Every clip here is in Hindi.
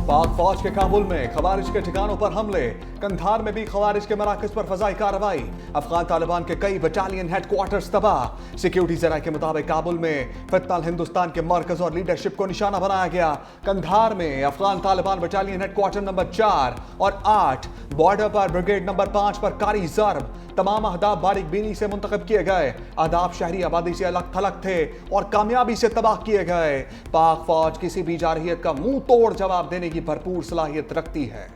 पाक फौज के काबुल में खवारिज के ठिकानों पर हमले, कंधार में भी खवारिज के मराकज पर फजाई कार्रवाई, अफगान तालिबान के कई बटालियन हेडक्वार्टर्स तबाह। सिक्योरिटी जराये के मुताबिक काबुल में फितनाल हिंदुस्तान के मरकज और लीडरशिप को निशाना बनाया गया। कंधार में Afghan Taliban battalion headquarter number 4 और 8, बॉर्डर पर ब्रिगेड नंबर 5 पर कारी जर्ब। तमाम अहदाफ बारीक बीनी से मुंतखब किए गए। अहदाफ शहरी आबादी से अलग थलग थे और कामयाबी से तबाह किए गए। पाक फौज किसी भी जारहियत का मुंह तोड़ जवाब देने की भरपूर सलाहियत रखती है।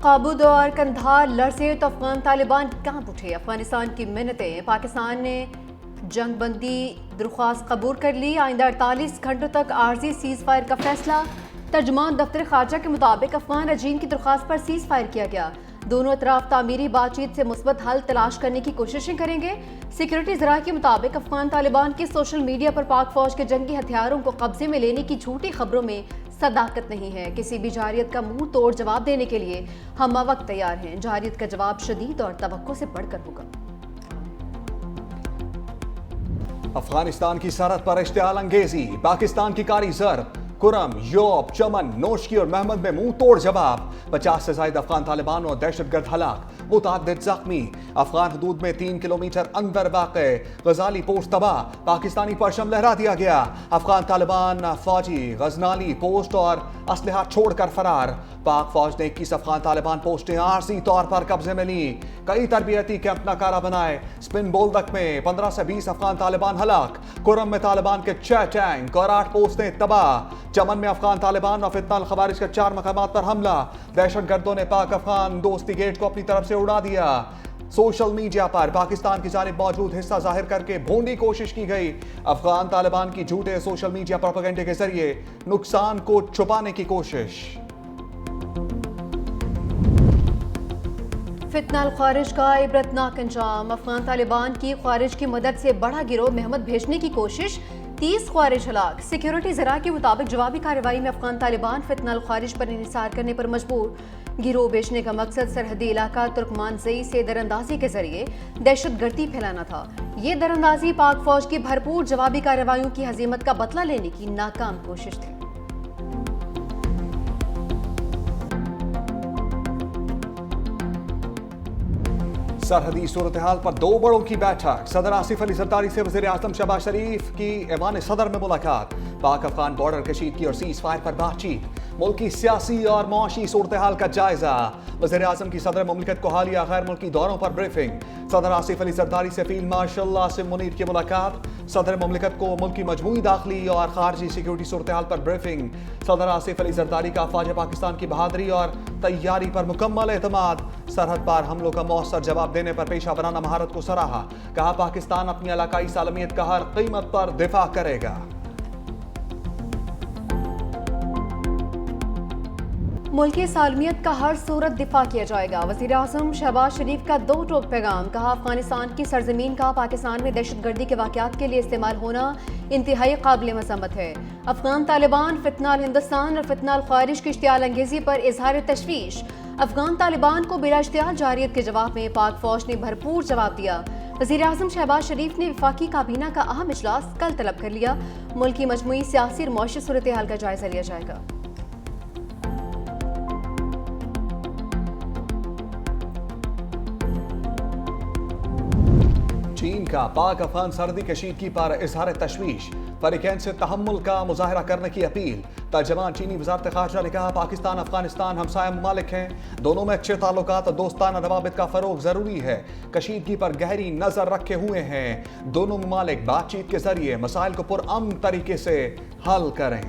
काबुल और कंधार लड़से तो अफगान तालिबान कांप उठे। अफगानिस्तान की मिन्नतें, पाकिस्तान ने जंग बंदी दरख्वास्त कबूल कर ली। आइंदा 48 घंटों तक आर्जी सीज फायर का फैसला। तर्जुमान दफ्तर खारजा के मुताबिक अफगान रजीम की दरख्वास्त पर सीज फायर किया गया। दोनों अतराफ तामीरी बातचीत से मुस्बत हल तलाश करने की कोशिशें करेंगे। सिक्योरिटी जराये के मुताबिक अफगान तालिबान की सोशल मीडिया पर पाक फौज के जंगी हथियारों को कब्जे में लेने की झूठी खबरों में सदाकत नहीं है। किसी भी जारियत का मुंह तोड़ जवाब देने के लिए हम वक्त तैयार हैं। जारियत का जवाब शदीद और तवक्को से बढ़कर होगा। अफगानिस्तान की सरहद पर इश्तियाल अंगेजी, पाकिस्तान की कारी जर्ब। कुरम, योब, चमन, नोशकी और महमद में मुंह तोड़ जवाब। 50 से ज्यादा अफगान तालिबान और दहशतगर्द हलाक, मुतअद्दिद जख्मी। अफगान हदूद में 3 किलोमीटर अंदर वाक़े गजाली पोस्ट तबाह, पाकिस्तानी परचम लहरा दिया गया। अफगान तालिबान फौजी गजनाली पोस्ट और असलहा छोड़कर फरार। पाक फौज ने 21 अफगान तालिबान पोस्टें आरजी तौर पर कब्जे में ली। कई तरबियती कैंप नाकारा बनाए। स्पिन बोल्दक में 15 से 20 अफगान तालिबान हलाक। कुरम में तालिबान के 6 टैंक और 8 पोस्टें तबाह। चमन में अफगान तालिबान और फितनाल खवारिज के 4 मकामात पर हमला। दहशतगर्दों ने पाक अफगान दोस्ती गेट को अपनी तरफ से उड़ा दिया। सोशल मीडिया पर पाकिस्तान की जानिब मौजूद हिस्सा जाहिर करके भोंडी कोशिश की गई। अफगान तालिबान की झूठे सोशल मीडिया प्रोपेगेंडे के जरिए नुकसान को छुपाने की कोशिश। फितनाल ख्वारिज का इबरतनाक अंजाम। अफगान तालिबान की ख्वारिज की मदद से बड़ा गिरोह महमद भेजने की कोशिश, 30 ख्वारिज हलाक। सिक्योरिटी जरा के मुताबिक जवाबी कार्रवाई में अफगान तालिबान फितनाल ख्वारिज पर इंहिसार करने पर मजबूर। गिरोह भेजने का मकसद सरहदी इलाका तुर्कमानजई से दरअंदाजी के जरिए दहशतगर्दी फैलाना था। ये दरअंदाजी पाक फौज की भरपूर जवाबी कार्रवाइयों की हजीमत का बदला लेने की नाकाम कोशिश थी। सरहदी सूरत हाल पर 2 बड़ों की बैठक। सदर आसिफ अली जरदारी से वज़ीर आज़म शहबाज शरीफ की ऐवान सदर में मुलाकात। पाक अफगान बॉर्डर कशीदगी और सीज फायर पर बातचीत। मुल्क की सियासी और मुआशी सूरत हाल का जायजा। वज़ीर आज़म की सदर मुमलिकत को हालिया गैर मुल्की दौरों पर ब्रीफिंग। सदर आसिफ अली जरदारी से फील्ड मार्शल आसिम मुनीर की मुलाकात। सदर मुमलिकत को मुल्क की मजमूई दाखिली और खारजी सिक्योरिटी सूरत हाल पर ब्रीफिंग। सदर आसिफ अली जरदारी का अफवाज पाकिस्तान की बहादुरी और तैयारी पर मुकम्मल एतमाद। सरहद पार हमलों का मौसर जवाब देने पर पेशा वराना महारत को सराहा। कहा पाकिस्तान अपनी इलाकाई सालमियत का हर कीमत पर दिफा करेगा। मुल्की सालमियत का हर सूरत दिफा किया जाएगा। वज़ीर आज़म शहबाज शरीफ का 2 टोक पैगाम। कहा अफगानिस्तान की सरजमीन का पाकिस्तान में दहशतगर्दी के वाक़यात के लिए इस्तेमाल होना इंतहाई काबिल मज़म्मत है। अफगान तालिबान, फितनाल हिंदुस्तान और फितनाल ख्वारिज की इश्तियाल अंगेजी पर इजहार तशवीश। अफगान तालिबान को बिला इश्तियाल जारियत के जवाब में पाक फौज ने भरपूर जवाब दिया। वज़ीर आज़म शहबाज शरीफ ने वफाकी काबीना का अहम इजलास कल तलब कर लिया। मुल्क की मजमूई सियासी और मौशी सूरत हाल का जायजा लिया जाएगा। चीन का पाक अफगान सरहदी कशीदगी पर इजहार तशवीश। फरीकैन से तहम्मुल का मुजाहरा करने की अपील। तर्जमान चीनी वजारत खारजा ने कहा पाकिस्तान अफगानिस्तान हमसाया ममालिक हैं, दोनों में अच्छे ताल्लुकात और दोस्ताना रवाबित का फरोग जरूरी है। कशीदगी पर गहरी नजर रखे हुए हैं। दोनों ममालिक बातचीत के जरिए मसाइल को पुरअमन तरीके से हल करें।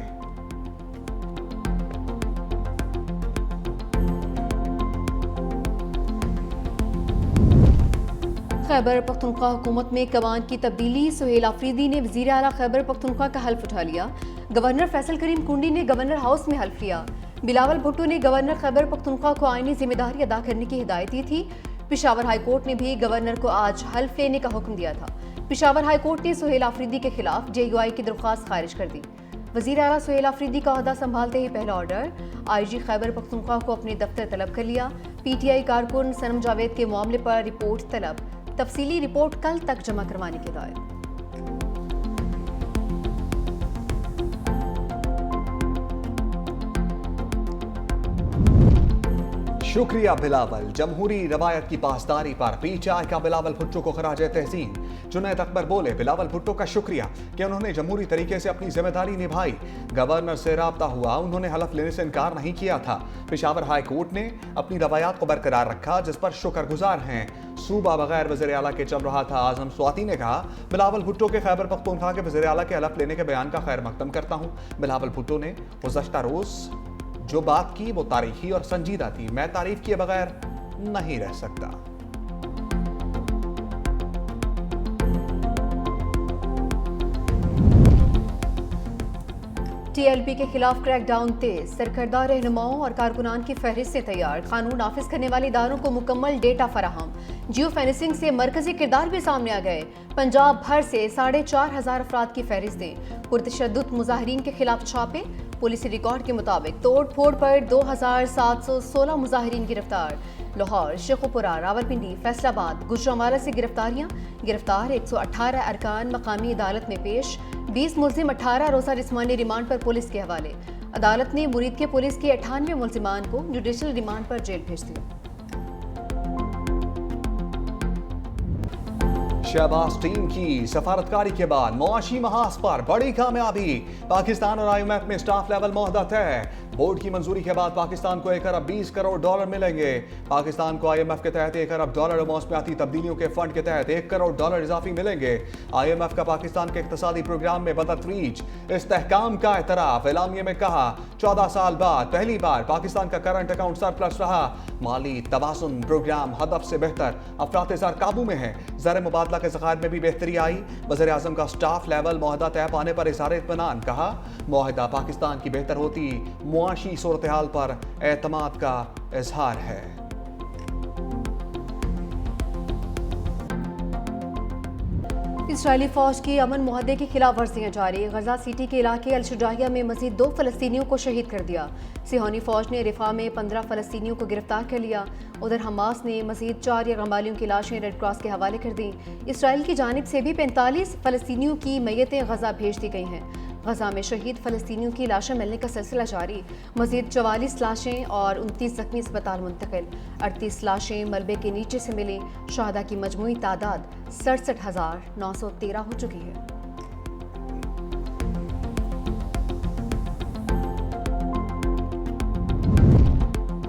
खैबर पख्तूनख्वा हुकूमत में कमान की तब्दीली। सुहेल आफरीदी ने वज़ीर आला खैबर पख्तूनख्वा का हल्फ उठा लिया। गवर्नर फैसल करीम कुंडी ने गवर्नर हाउस में हल्फ लिया। बिलावल भुट्टो ने गवर्नर खैबर पख्तूनख्वा को आईनी जिम्मेदारी अदा करने की हिदायत दी थी। पेशावर हाईकोर्ट ने भी गवर्नर को आज हल्फ लेने का हुक्म दिया था। पेशावर हाईकोर्ट ने सुहेल आफरीदी के खिलाफ JUI की दरख्वास्त खारिज कर दी। वज़ीर आला सुहेल आफरीदी का ओहदा संभालते ही पहला ऑर्डर IG खैबर पख्तूनख्वा को अपने दफ्तर तलब कर लिया। PTI कारकुन सनम जावेद के मामले पर रिपोर्ट तलब। तफसीली रिपोर्ट कल तक जमा करवाने की हिदायत। शुक्रिया बिलावल। जमहूरी रवायत की पासदारी पर पीटीआई का बिलावल भुट्टो को खराज तहसीन। जुनैद अकबर बोले, बिलावल भुट्टो का शुक्रिया कि उन्होंने जमहूरी तरीके से अपनी जिम्मेदारी निभाई। गवर्नर से राब्ता हुआ, उन्होंने हलफ लेने से इनकार नहीं किया था। पेशावर हाई कोर्ट ने अपनी रवायात को बरकरार रखा, जिस पर शुक्रगुजार हैं। सूबा बगैर वज़ीर आला के चल रहा था। आजम स्वाति ने कहा, बिलावल भुट्टो के खैबर पख्तूनख्वा के वज़ीर आला के हलफ लेने के बयान का खैर मकदम करता हूँ। बिलावल भुट्टो ने गुज़श्ता रोज जो बात की वो तारीखी और संजीदा थी। मैं तारीफ किए बगैर नहीं रह सकता। टीएलपी के खिलाफ क्रैकडाउन तेज। सरकर्दा रहनुमाओं और कारकुनान की फहरिस्तें तैयार। कानून नाफिज करने वाले इदारों को मुकम्मल डेटा फराहम। जियो फेंसिंग से मरकजी किरदार भी सामने आ गए। पंजाब भर से 4,500 अफराद की फहरिस्तें। पुरतशद्दुद मुजाहिरीन के खिलाफ छापे। पुलिस रिकॉर्ड के मुताबिक तोड़ फोड़ पर 2,716 मुजाहिरीन गिरफ्तार। लाहौर, शेखुपुरा, रावलपिंडी, फैसलाबाद, गुजरांवाला से गिरफ्तारियां। गिरफ्तार 118 अरकान मकामी अदालत में पेश। 20 मुलजिम 18 रोज़ा जिस्मानी रिमांड पर पुलिस के हवाले। अदालत ने मुरीद के पुलिस के 98 मुलजिमान को जुडिशल रिमांड पर जेल भेज दिया। शहबाज टीम की सफारतकारी के बाद मुआशी महाज पर बड़ी कामयाबी। पाकिस्तान और IMF में स्टाफ लेवल मुआहदा तय। बोर्ड की मंजूरी के बाद पाकिस्तान को $1 अरब 20 करोड़ मिलेंगे। पाकिस्तान को IMF के तहत $1 अरब और मौसमियाती तब्दीलियों के फंड के तहत $1 करोड़ इजाफी मिलेंगे। IMF का पाकिस्तान के इक्तसादी प्रोग्राम में बतदरीज इस्तेहकाम का एतराफ। एलामिये में कहा, 14 साल बाद पहली बार पाकिस्तान का करंट अकाउंट सरप्लस रहा। माली तवाज़ुन प्रोग्राम हदफ से बेहतर। अफरात ज़र काबू में है। ज़र मुबादला के ज़खायर में भी बेहतरी आई। वज़ीर आज़म का स्टाफ लेवल मुआहदा तय पाने पर इज़हार इत्मीनान। कहा, मुआहदा पाकिस्तान की बेहतर होती मुआशी सूरत हाल पर एतमाद का इजहार है। इसराइली फौज की अमन मुआहदे की खिलाफ वर्जियां जारी। गजा सिटी के इलाके अल-शुजाइया में मजीद 2 फलस्तीनियों को शहीद कर दिया। सिहोनी फौज ने रिफा में 15 फलस्तीनियों को गिरफ्तार कर लिया। उधर हमास ने मजीद 4 यरगमालियों की लाशें रेड क्रॉस के हवाले कर दी। इसराइल की जानिब से भी 45 फलस्तीनियों की मैयतें गजा भेज दी गई हैं। गजा में शहीद फलस्तीनियों की लाशें मिलने का सिलसिला जारी। मजीद 44 लाशें और 29 जख्मी अस्पताल मुंतकिल। 38 लाशें मलबे के नीचे से मिली। शहादा की मजमूई तादाद 67,913 हो चुकी है।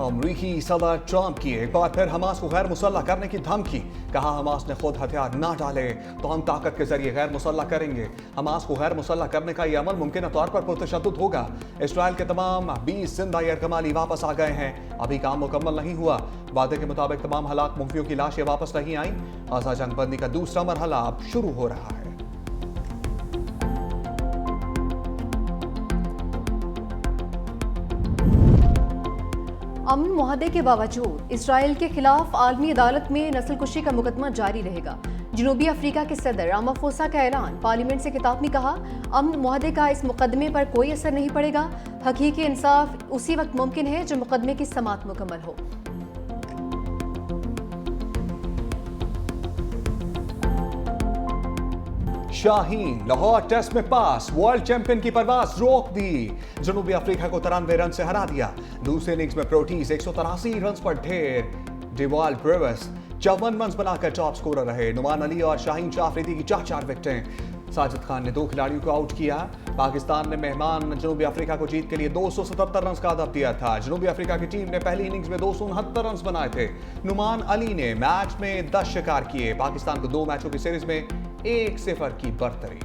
अमरीकी सदर ट्रंप की एक बार फिर हमास को गैर मुसल्लह करने की धमकी। कहा, हमास ने खुद हथियार ना डाले तो हम ताकत के जरिए गैर मुसल्लह करेंगे। हमास को गैर मुसल्लह करने का यह अमल मुमकिन तौर पर पुरतशद्दुद होगा। इसराइल के तमाम 20 जिंदा यरगमाली वापस आ गए हैं। अभी काम मुकम्मल नहीं हुआ। वादे के मुताबिक तमाम हलाक मुखियों की लाशें वापस नहीं आई। गजा जंगबंदी का दूसरा मरहला अब शुरू हो रहा है। अमन मुआहदे के बावजूद इसराइल के खिलाफ आलमी अदालत में नस्लकुशी का मुकदमा जारी रहेगा। जनूबी अफ्रीका के सदर रामाफोसा का ऐलान। पार्लियामेंट से खिताब में कहा, अमन मुआहदे का इस मुकदमे पर कोई असर नहीं पड़ेगा। हकीकी इंसाफ उसी वक्त मुमकिन है जब मुकदमे की समाअत मुकम्मल हो। शाहीन लाहौर टेस्ट में पास। वर्ल्ड चैंपियन की परवाज रोक दी। जनूबी अफ्रीका को 93 रन से हरा दिया। दूसरे इनिंग्स में प्रोटीज 183 रन पर ढेर। डिवाल ब्रेवस 54 रन बनाकर टॉप स्कोरर रहे। नुमान अली और शाहीन शाह अफरीदी की 4 विकेटें। साजिद खान ने 2 खिलाड़ियों को आउट किया। पाकिस्तान ने मेहमान जनूबी अफ्रीका को जीत के लिए 277 रन का हदफ दिया था। जनूबी अफ्रीका की टीम ने पहली इनिंग्स में 269 रन बनाए थे। नुमान अली ने मैच में 10 शिकार किए। पाकिस्तान को 2 मैचों की सीरीज में 1-0 की बढ़तरी।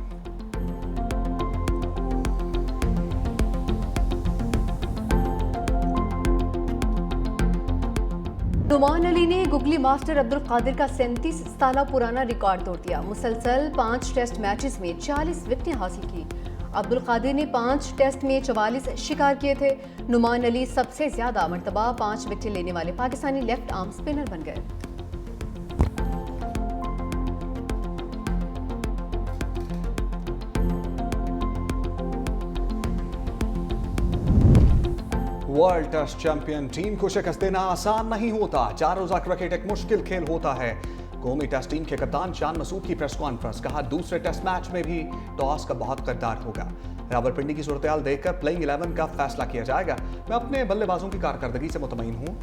नुमान अली ने गुगली मास्टर अब्दुल कादिर का 37 साल पुराना रिकॉर्ड तोड़ दिया। मुसलसल 5 टेस्ट मैचेस में 40 विकेटें हासिल की। अब्दुल कादिर ने 5 टेस्ट में 44 शिकार किए थे। नुमान अली सबसे ज्यादा मरतबा 5 विकेटें लेने वाले पाकिस्तानी लेफ्ट आर्म स्पिनर बन गए। वर्ल्ड टेस्ट चैंपियन टीम को शिकस्त देना आसान नहीं होता। 4 रोजा क्रिकेट एक मुश्किल खेल होता है। कौमी टेस्ट टीम के कप्तान शान मसूद की प्रेस कॉन्फ्रेंस, कहा दूसरे टेस्ट मैच में भी टॉस का बहुत किरदार होगा। रावलपिंडी की सूरत-ए-हाल देखकर प्लेइंग 11 का फैसला किया जाएगा। मैं अपने बल्लेबाजों की कारकर्दगी से मुतमईन हूँ।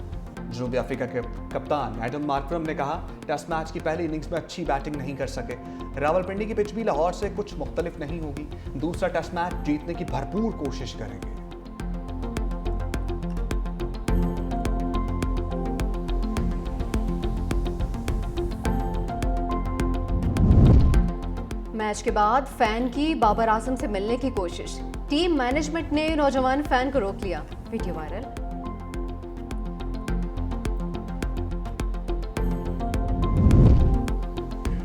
जनूबी अफ्रीका के कप्तान एडम मार्करम ने कहा, टेस्ट मैच की पहली इनिंग्स में अच्छी बैटिंग नहीं कर सके। रावलपिंडी की पिच भी लाहौर से कुछ मुख्तलिफ नहीं होगी। दूसरा टेस्ट मैच जीतने की भरपूर कोशिश करेंगे। मैच के बाद फैन की बाबर आजम से मिलने की कोशिश, टीम मैनेजमेंट ने नौजवान फैन को रोक लिया, वीडियो वायरल।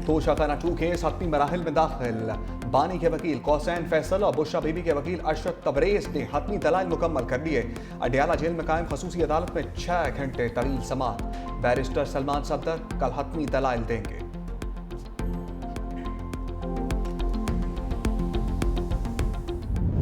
तोशाखाना 2 केस हतमी मराहिल में दाखिल। बानी के वकील कौसैन फैसल और बुशरा बीबी के वकील अशरफ तबरेज ने हतमी दलाइल मुकम्मल कर लिए। अडयाला जेल में कायम खसूसी अदालत में 6 घंटे तवील समाअत। बैरिस्टर सलमान सफदर कल हतमी दलाइल देंगे।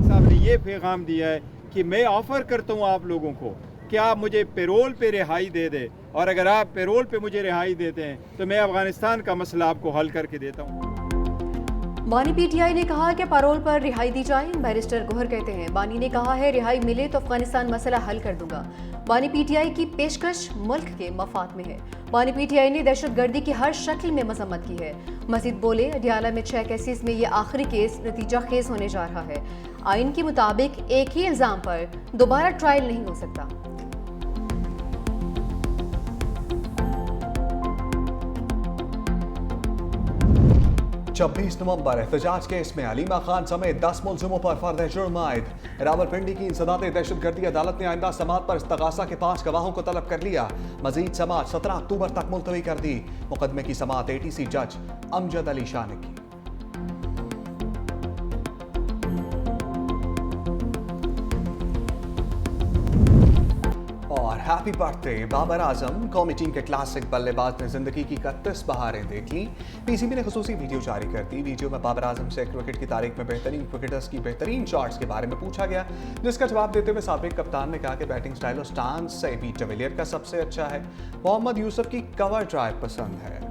साहब ने ये पैगाम दिया है कि मैं ऑफर करता हूँ आप लोगों को कि आप मुझे पेरोल पे रिहाई दे दे, और अगर आप पेरोल पे मुझे रिहाई देते हैं तो मैं अफगानिस्तान का मसला आपको हल करके देता हूँ। बानी पीटीआई ने कहा कि पैरोल पर रिहाई दी जाए। बैरिस्टर गोहर कहते हैं, बानी ने कहा है रिहाई मिले तो अफगानिस्तान मसला हल कर दूंगा। बानी पीटीआई की पेशकश मुल्क के मफाद में है। बानी पीटीआई ने दहशतगर्दी की हर शक्ल में मजम्मत की है। मजीद बोले, अडियाला में 6 केसेस में ये आखिरी केस नतीजा खेज होने जा रहा है। आइन के मुताबिक एक ही इल्जाम पर दोबारा ट्रायल नहीं हो सकता। 26 नवंबर एहतजाज केस में अलीमा खान समेत 10 मुलजिमों पर फर्द जुर्म आयद। रावलपिंडी की इंसदाद दहशतगर्दी अदालत ने आइंदा समाअत पर इस्तगासा के 5 गवाहों को तलब कर लिया। मजीद समाअत 17 अक्टूबर तक मुलतवी कर दी। मुकदमे की समाअत एटीसी जज अमजद अली शाह ने की। और हैप्पी बर्थडे बाबर आजम। कौमी टीम के क्लासिक बल्लेबाज ने जिंदगी की 31 बहारें देख ली। पीसीबी ने खसूसी वीडियो जारी कर दी। वीडियो में बाबर आजम से क्रिकेट की तारीख में बेहतरीन क्रिकेटर्स की बेहतरीन शॉट्स के बारे में पूछा गया, जिसका जवाब देते हुए साबिक कप्तान ने कहा कि बैटिंग स्टाइल और स्टांस से भी डिविलियर का सबसे अच्छा है। मोहम्मद यूसुफ की कवर ड्राइव पसंद है।